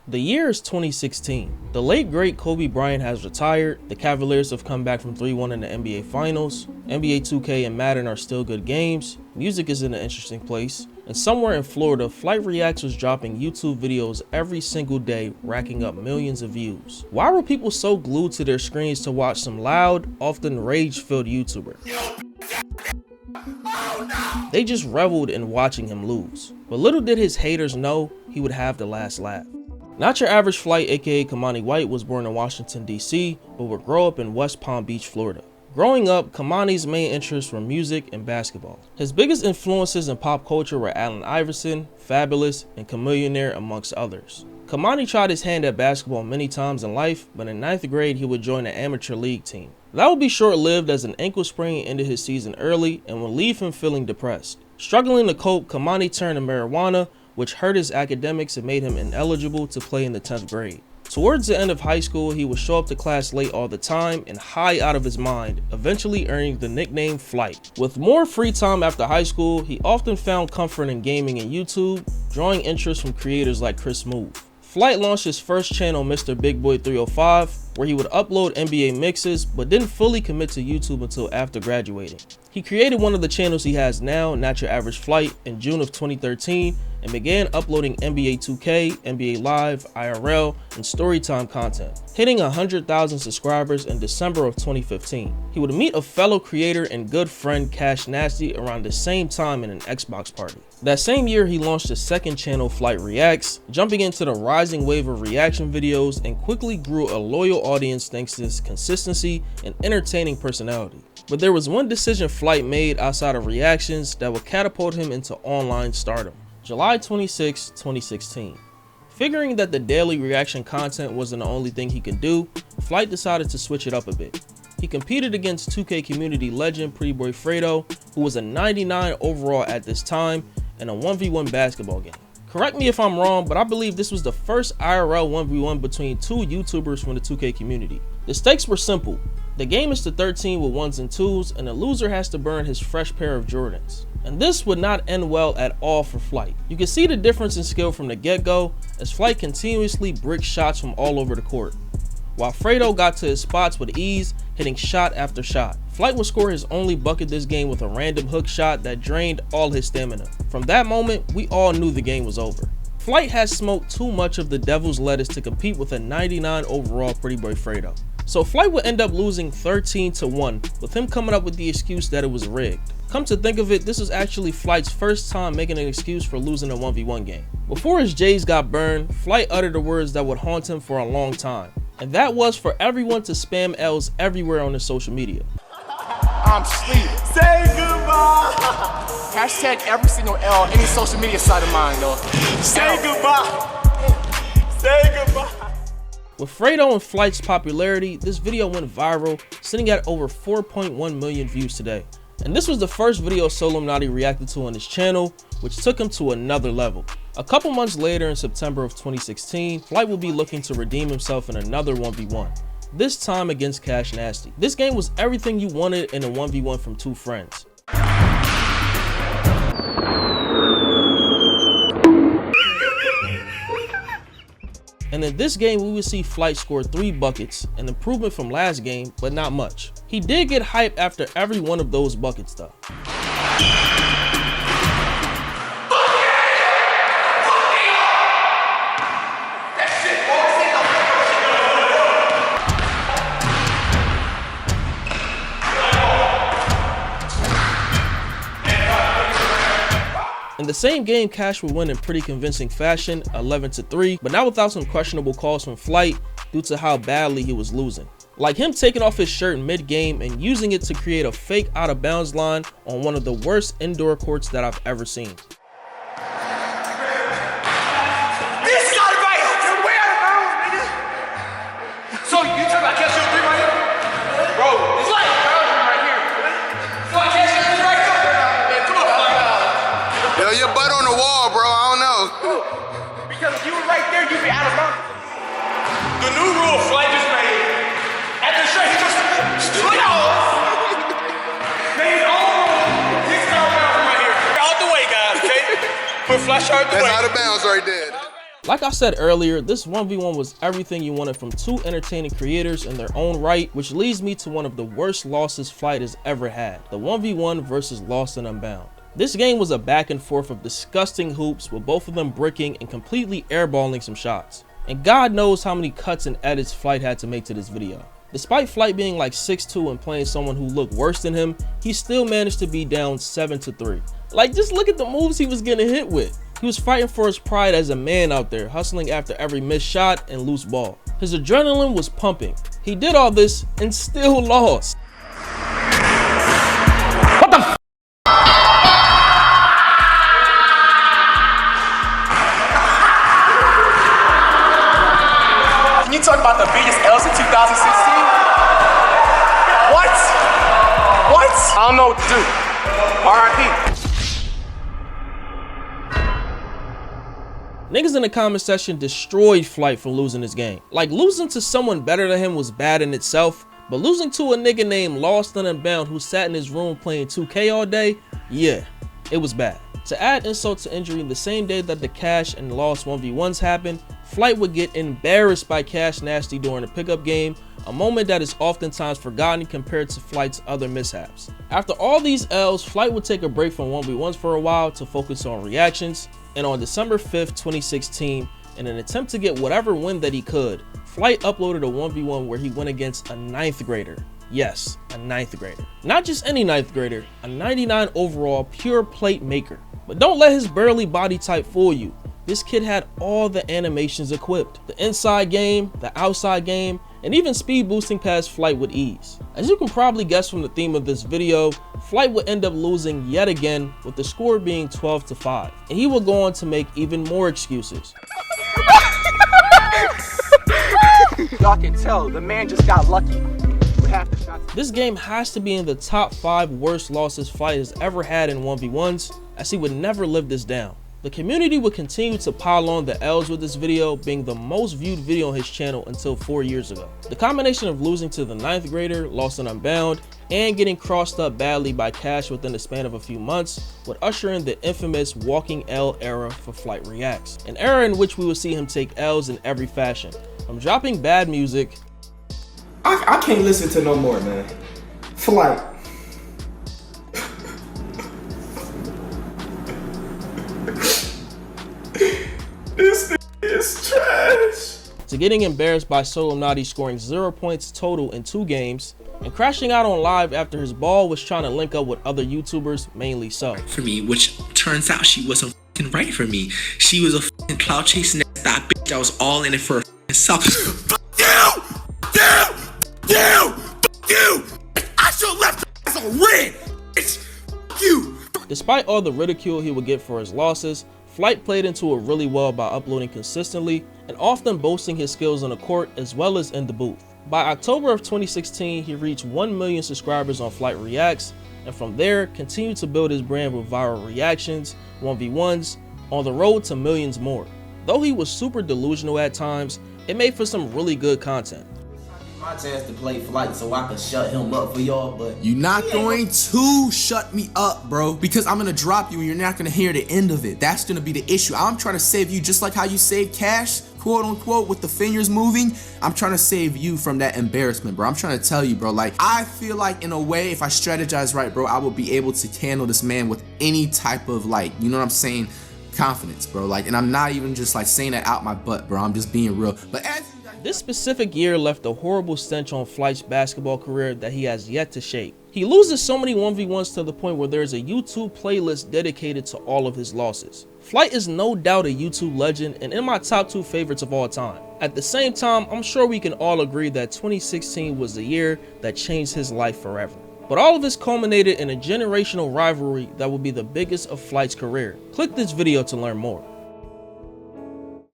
The year is 2016. The late great Kobe Bryant has retired, the Cavaliers have come back from 3-1 in the NBA Finals, NBA 2K and Madden are still good games, music is in an interesting place, and somewhere in Florida, FlightReacts was dropping YouTube videos every single day, racking up millions of views. Why were people so glued to their screens to watch some loud, often rage-filled YouTuber? They just reveled in watching him lose. But little did his haters know he would have the last laugh. Not Your Average Flight, aka Kamani White, was born in Washington, D.C., but would grow up in West Palm Beach, Florida. Growing up, Kamani's main interests were music and basketball. His biggest influences in pop culture were Allen Iverson, Fabulous, and Chamillionaire, amongst others. Kamani tried his hand at basketball many times in life, but in 9th grade he would join an amateur league team. That would be short-lived as an ankle sprain ended his season early and would leave him feeling depressed. Struggling to cope, Kamani turned to marijuana, which hurt his academics and made him ineligible to play in the 10th grade. Towards the end of high school, he would show up to class late all the time and high out of his mind, eventually earning the nickname Flight. With more free time after high school, he often found comfort in gaming and YouTube, drawing interest from creators like Chris Move. Flight launched his first channel, Mr. Big Boy 305, where he would upload NBA mixes, but didn't fully commit to YouTube until after graduating. He created one of the channels he has now, Not Your Average Flight, in June of 2013, and began uploading NBA 2K, NBA Live, IRL, and Storytime content, hitting 100,000 subscribers in December of 2015. He would meet a fellow creator and good friend Cash Nasty around the same time in an Xbox party. That same year, he launched his second channel, FlightReacts, jumping into the rising wave of reaction videos and quickly grew a loyal audience thanks to his consistency and entertaining personality. But there was one decision Flight made outside of reactions that would catapult him into online stardom. July 26, 2016. Figuring that the daily reaction content wasn't the only thing he could do, Flight decided to switch it up a bit. He competed against 2K community legend Pretty Boy Fredo, who was a 99 overall at this time, in a 1v1 basketball game. Correct me if I'm wrong, but I believe this was the first IRL 1v1 between two YouTubers from the 2K community. The stakes were simple. The game is to 13 with 1s and 2s, and the loser has to burn his fresh pair of Jordans. And this would not end well at all for Flight. You can see the difference in skill from the get-go, as Flight continuously bricked shots from all over the court, while Fredo got to his spots with ease, hitting shot after shot. Flight would score his only bucket this game with a random hook shot that drained all his stamina. From that moment, we all knew the game was over. Flight has smoked too much of the devil's lettuce to compete with a 99 overall Pretty Boy Fredo. So Flight would end up losing 13-1, with him coming up with the excuse that it was rigged. Come to think of it, this was actually Flight's first time making an excuse for losing a 1v1 game. Before his J's got burned, Flight uttered the words that would haunt him for a long time. And that was for everyone to spam L's everywhere on his social media. I'm sleep. Say goodbye. Hashtag every single L, any social media site of mine, though. Say goodbye. Say goodbye. With Fredo and Flight's popularity, this video went viral, sitting at over 4.1 million views today. And this was the first video Solomonati reacted to on his channel, which took him to another level. A couple months later in September of 2016, Flight will be looking to redeem himself in another 1v1, this time against Cash Nasty. This game was everything you wanted in a 1v1 from two friends. And in this game, we would see Flight score 3 buckets, an improvement from last game, but not much. He did get hype after every one of those buckets though. In the same game, Cash would win in pretty convincing fashion, 11-3, but not without some questionable calls from Flight due to how badly he was losing. Like him taking off his shirt mid-game and using it to create a fake out-of-bounds line on one of the worst indoor courts that I've ever seen. This is not right. You're way out of bounds, nigga. So you talking about catching a 3 right here? Bro, it's like right here. So I catch a 3 right here? Man, come on, Flight. Yo, your butt on the wall, bro. I don't know. Because if you were right there, you'd be out of bounds. The new rule Flight just made. At the straight, he just split off. Made his own rule. He's out of bounds right here. Out the way, guys, okay? Put Flash out the way. That's out of bounds right there. Like I said earlier, this 1v1 was everything you wanted from two entertaining creators in their own right, which leads me to one of the worst losses Flight has ever had, the 1v1 versus Lost and Unbound. This game was a back and forth of disgusting hoops with both of them bricking and completely airballing some shots. And God knows how many cuts and edits Flight had to make to this video. Despite Flight being like 6'2" and playing someone who looked worse than him, he still managed to be down 7-3. Like, just look at the moves he was getting hit with. He was fighting for his pride as a man out there, hustling after every missed shot and loose ball. His adrenaline was pumping. He did all this and still lost. What the f? Can you talk about the biggest L's in 2016? What? What? I don't know what to do. R.I.P. Niggas in the comment section destroyed Flight for losing this game. Like, losing to someone better than him was bad in itself, but losing to a nigga named Lost and Unbound who sat in his room playing 2K all day, yeah, it was bad. To add insult to injury, the same day that the Cash and Lost 1v1s happened, Flight would get embarrassed by Cash Nasty during a pickup game, a moment that is oftentimes forgotten compared to Flight's other mishaps. After all these L's, Flight would take a break from 1v1s for a while to focus on reactions, and on December 5th, 2016, in an attempt to get whatever win that he could, Flight uploaded a 1v1 where he went against a 9th grader. Yes, a 9th grader. Not just any 9th grader, a 99 overall pure plate maker. But don't let his burly body type fool you. This kid had all the animations equipped. The inside game, the outside game, and even speed boosting past Flight with ease. As you can probably guess from the theme of this video, Flight would end up losing yet again, with the score being 12-5. And he would go on to make even more excuses. Y'all can tell, the man just got lucky with half the shots. This game has to be in the top 5 worst losses Flight has ever had in 1v1s, as he would never live this down. The community would continue to pile on the L's with this video being the most viewed video on his channel until 4 years ago. The combination of losing to the 9th grader, Lost and Unbound, and getting crossed up badly by Cash within the span of a few months would usher in the infamous walking L era for FlightReacts, an era in which we would see him take L's in every fashion, from dropping bad music. I can't listen to no more, man. Flight. This thing is trash. To getting embarrassed by Solo Nadi scoring 0 points total in 2 games, and crashing out on live after his ball was trying to link up with other YouTubers, mainly so. For me, which turns out she wasn't f***ing right for me. She was a f***ing cloud chasing that bitch that was all in it for her f***ing self. Fuck you! Fuck you! Fuck you! I should've left her ass on red! It's you! Despite all the ridicule he would get for his losses, Flight played into it really well by uploading consistently and often boasting his skills on the court as well as in the booth. By October of 2016, he reached 1 million subscribers on FlightReacts, and from there continued to build his brand with viral reactions, 1v1s, on the road to millions more. Though he was super delusional at times, it made for some really good content. My chance to play Flight so I can shut him up for y'all, but you're not going to shut me up, bro, because I'm gonna drop you and you're not gonna hear the end of it. That's gonna be the issue. I'm trying to save you just like how you saved Cash, quote unquote, with the fingers moving. I'm trying to save you from that embarrassment, bro. I'm trying to tell you, bro, like, I feel like in a way, if I strategize right, bro, I will be able to handle this man with any type of, like, you know what I'm saying, confidence, bro. Like, and I'm not even just like saying that out my butt, bro. I'm just being real. But this specific year left a horrible stench on Flight's basketball career that he has yet to shake. He loses so many 1v1s to the point where there's a YouTube playlist dedicated to all of his losses. Flight is no doubt a YouTube legend and in my top 2 favorites of all time. At the same time, I'm sure we can all agree that 2016 was the year that changed his life forever. But all of this culminated in a generational rivalry that will be the biggest of Flight's career. Click this video to learn more.